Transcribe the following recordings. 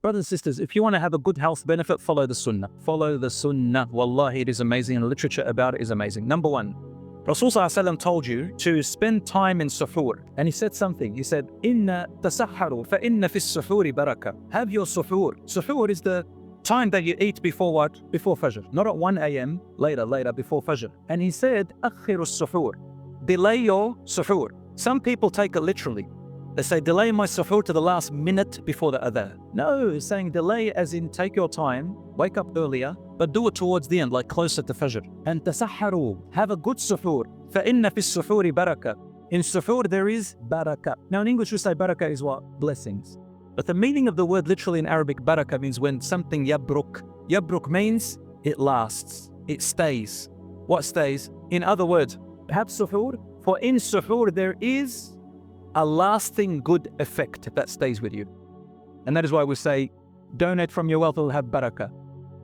Brothers and sisters, if you want to have a good health benefit, follow the Sunnah. Follow the Sunnah. Wallahi, it is amazing, and the literature about it is amazing. Number one, Rasul ﷺ told you to spend time in suhoor. And he said something. He said, Inna tasahharu fa inna fis suhoori barakah. Have your suhoor. Suhoor is the time that you eat before what? Before Fajr. Not at 1 a.m. Later, before Fajr. And he said, Akhiru suhoor. Delay your suhoor. Some people take it literally. They say, delay my suhoor to the last minute before the adhan. No, it's saying delay as in take your time, wake up earlier, but do it towards the end, like closer to Fajr. And tasahharu, have a good suhoor. فَإِنَّ فِي السُّحُورِ barakah. In suhoor there is barakah. Now in English we say barakah is what? Blessings. But the meaning of the word literally in Arabic, barakah, means when something yabruk. Yabruk means it lasts, it stays. What stays? In other words, have suhoor, for in suhoor there is a lasting good effect that stays with you. And that is why we say, donate from your wealth, it will have barakah.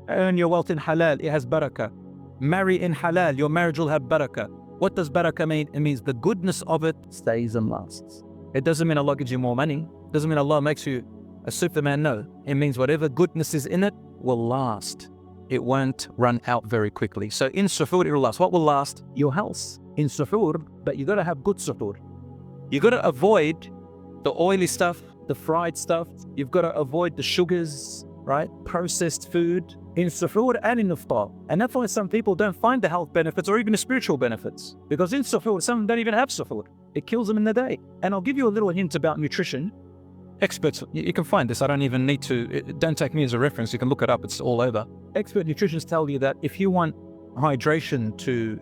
Earn your wealth in halal, it has barakah. Marry in halal, your marriage will have barakah. What does barakah mean? It means the goodness of it stays and lasts. It doesn't mean Allah gives you more money. It doesn't mean Allah makes you a Superman. No, it means whatever goodness is in it will last. It won't run out very quickly. So in suhoor it will last. What will last? Your health. In suhoor, but you got to have good suhoor. You got to avoid the oily stuff, the fried stuff. You've got to avoid the sugars, right? Processed food in suhoor and in iftar. And that's why some people don't find the health benefits or even the spiritual benefits. Because in suhoor, some don't even have suhoor. It kills them in the day. And I'll give you a little hint about nutrition. Experts, you can find this. I don't even need to, don't take me as a reference. You can look it up. It's all over. Expert nutritionists tell you that if you want hydration to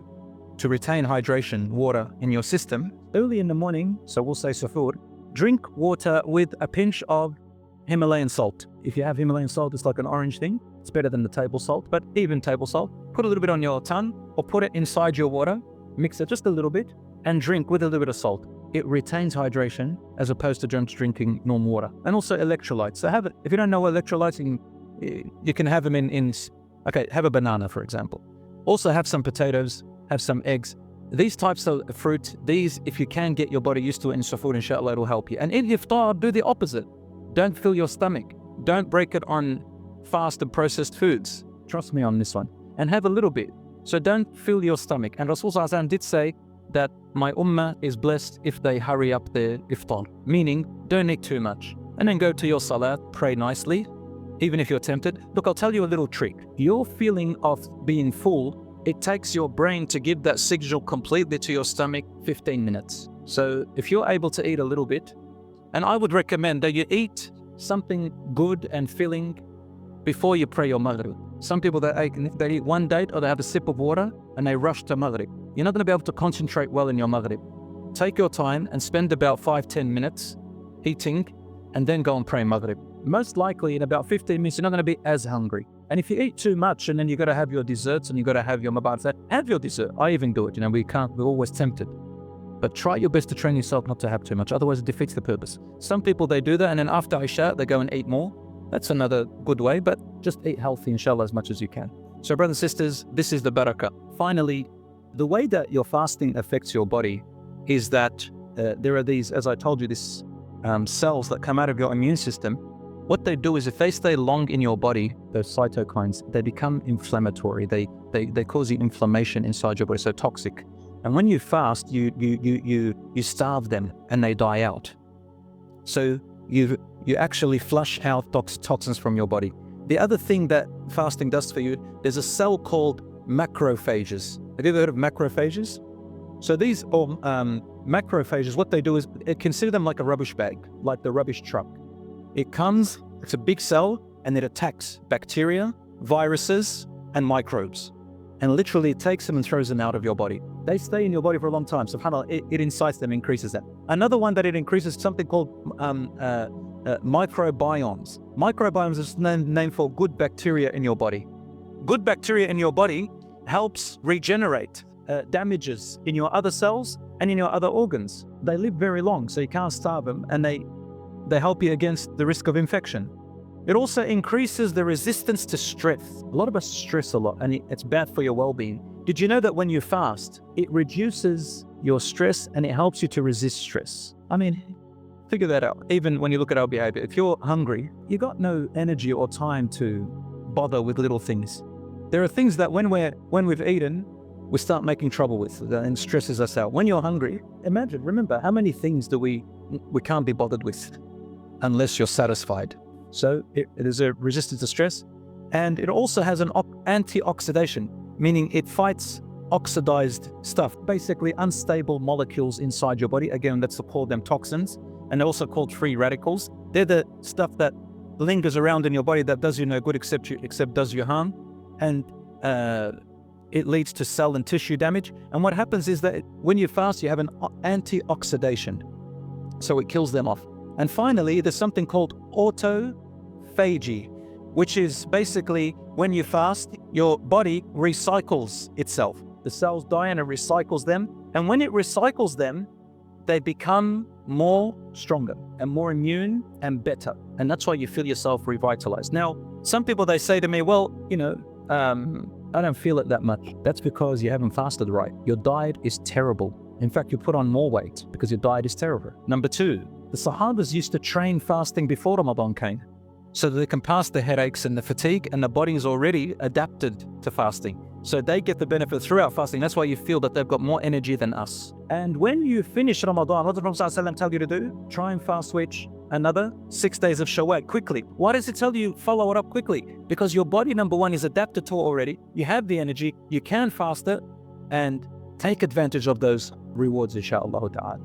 retain hydration, water in your system, early in the morning, so we'll say suhoor, drink water with a pinch of Himalayan salt. If you have Himalayan salt, it's like an orange thing. It's better than the table salt, but even table salt, put a little bit on your tongue or put it inside your water, mix it just a little bit and drink with a little bit of salt. It retains hydration as opposed to just drinking normal water. And also electrolytes. So have it, if you don't know what electrolytes, you can have them okay, have a banana, for example. Also have some potatoes, have some eggs. These types of fruit, if you can get your body used to it in suhoor, inshallah, it will help you. And in iftar, do the opposite. Don't fill your stomach. Don't break it on fast and processed foods. Trust me on this one. And have a little bit. So don't fill your stomach. And Rasul ﷺ did say that my ummah is blessed if they hurry up their iftar. Meaning, don't eat too much. And then go to your salat, pray nicely, even if you're tempted. Look, I'll tell you a little trick. Your feeling of being full, it takes your brain to give that signal completely to your stomach 15 minutes. So if you're able to eat a little bit, and I would recommend that you eat something good and filling before you pray your maghrib. Some people, they eat one date or they have a sip of water and they rush to maghrib. You're not going to be able to concentrate well in your maghrib. Take your time and spend about 5-10 minutes eating and then go and pray maghrib. Most likely in about 15 minutes, you're not going to be as hungry. And if you eat too much and then you got to have your desserts and you got to have your mabarat, have your dessert. I even do it. We're always tempted. But try your best to train yourself not to have too much. Otherwise it defeats the purpose. Some people, they do that and then after Isha, they go and eat more. That's another good way, but just eat healthy, inshallah, as much as you can. So brothers and sisters, this is the barakah. Finally, the way that your fasting affects your body is that there are these, as I told you, these cells that come out of your immune system. What they do is if they stay long in your body, those cytokines, they become inflammatory. They cause you inflammation inside your body, so toxic. And when you fast, you starve them and they die out. So you actually flush out toxins from your body. The other thing that fasting does for you, there's a cell called macrophages. Have you ever heard of macrophages? So these macrophages, what they do is consider them like a rubbish bag, like the rubbish truck. It comes, it's a big cell, and it attacks bacteria, viruses, and microbes. And literally it takes them and throws them out of your body. They stay in your body for a long time. SubhanAllah, it incites them, increases them. Another one that it increases is something called microbiomes. Microbiomes is named for good bacteria in your body. Good bacteria in your body helps regenerate damages in your other cells and in your other organs. They live very long, so you can't starve them, and they help you against the risk of infection. It also increases the resistance to stress. A lot of us stress a lot, and it's bad for your well-being. Did you know that when you fast, it reduces your stress and it helps you to resist stress? I mean, Figure that out. Even when you look at our behavior, if you're hungry, you got no energy or time to bother with little things. There are things that when we've eaten, we start making trouble with and stresses us out. When you're hungry, remember how many things do we can't be bothered with unless you're satisfied. So it is a resistance to stress, and it also has an antioxidation, meaning it fights oxidized stuff, basically unstable molecules inside your body. Again, let's call them toxins, and they're also called free radicals. They're the stuff that lingers around in your body that does you no good except does you harm, and it leads to cell and tissue damage. And what happens is that when you fast, you have an antioxidation, so it kills them off. And finally, there's something called autophagy, which is basically when you fast, your body recycles itself. The cells die and it recycles them. And when it recycles them, they become more stronger and more immune and better. And that's why you feel yourself revitalized. Now, some people, they say to me, well, I don't feel it that much. That's because you haven't fasted right. Your diet is terrible. In fact, you put on more weight because your diet is terrible. Number two, the Sahabas used to train fasting before Ramadan came, so that they can pass the headaches and the fatigue, and the body is already adapted to fasting. So they get the benefit throughout fasting. That's why you feel that they've got more energy than us. And when you finish Ramadan, what did the Prophet ﷺ tell you to do? Try and fast which? Another 6 days of Shawwal quickly. Why does it tell you follow it up quickly? Because your body, number one, is adapted to it already. You have the energy, you can fast it, and take advantage of those rewards, inshaAllah ta'ala.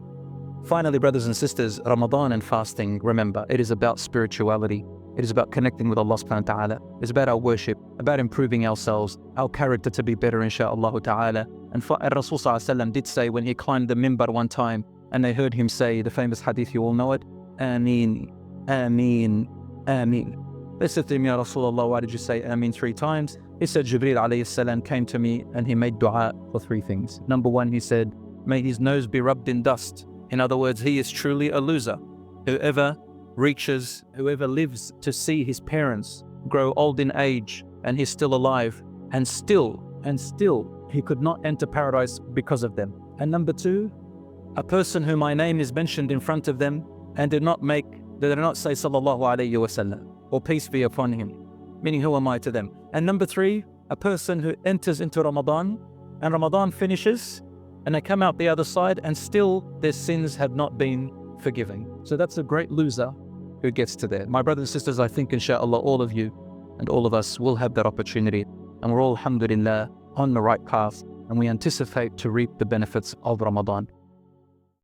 Finally, brothers and sisters, Ramadan and fasting, remember, it is about spirituality. It is about connecting with Allah subhanahu wa ta'ala. It's about our worship, about improving ourselves, our character to be better, inshaAllah ta'ala. And Rasul sallallahu alaihi wasallam did say when he climbed the mimbar one time, and they heard him say the famous hadith, you all know it, Ameen, Ameen, Ameen. They said to him, Ya Rasulullah, why did you say Ameen 3 times? He said, Jibreel alayhi salam came to me and he made dua for 3 things. Number 1, he said, may his nose be rubbed in dust. In other words, he is truly a loser. Whoever lives to see his parents grow old in age and he's still alive, and still he could not enter paradise because of them. And number 2, a person whom my name is mentioned in front of them and did not say sallallahu alayhi wasallam or peace be upon him, meaning who am I to them. And number 3, a person who enters into Ramadan and Ramadan finishes and they come out the other side and still their sins have not been forgiven. So that's a great loser who gets to there. My brothers and sisters, I think inshallah all of you and all of us will have that opportunity, and we're all alhamdulillah on the right path, and we anticipate to reap the benefits of Ramadan.